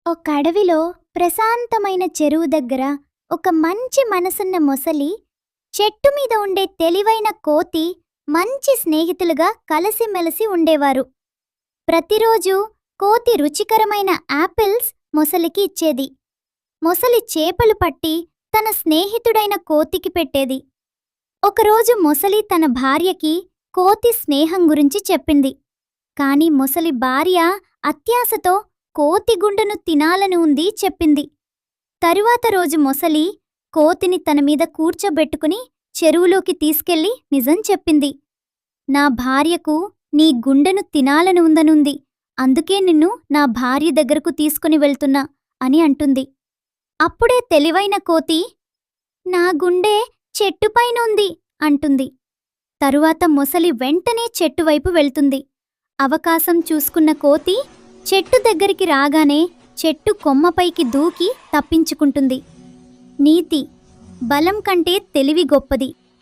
ఒక అడవిలో ప్రశాంతమైన చెరువు దగ్గర ఒక మంచి మనసున్న మొసలి, చెట్టు మీద ఉండే తెలివైన కోతి మంచి స్నేహితులుగా కలిసిమెలిసి ఉండేవారు. ప్రతిరోజు కోతి రుచికరమైన యాపిల్స్ మొసలికి ఇచ్చేది. మొసలి చేపలు పట్టి తన స్నేహితుడైన కోతికి పెట్టేది. ఒకరోజు మొసలి తన భార్యకి కోతి స్నేహం గురించి చెప్పింది. కాని మొసలి భార్య అత్యాశతో కోతి గుండెను తినాలని ఉంది చెప్పింది. తరువాత రోజు మొసలి కోతిని తనమీద కూర్చోబెట్టుకుని చెరువులోకి తీసుకెళ్లి నిజం చెప్పింది. నా భార్యకు నీ గుండెను తినాలని ఉందనుంది, అందుకే నిన్ను నా భార్య దగ్గరకు తీసుకుని వెళ్తున్నా అని అంటుంది. అప్పుడే తెలివైన కోతి, నా గుండె చెట్టుపైనుంది అంటుంది. తరువాత మొసలి వెంటనే చెట్టువైపు వెళ్తుంది. అవకాశం చూసుకున్న కోతి చెట్టు దగ్గరికి రాగానే చెట్టు కొమ్మపైకి దూకి తప్పించుకుంటుంది. నీతి: బలం కంటే తెలివి గొప్పది.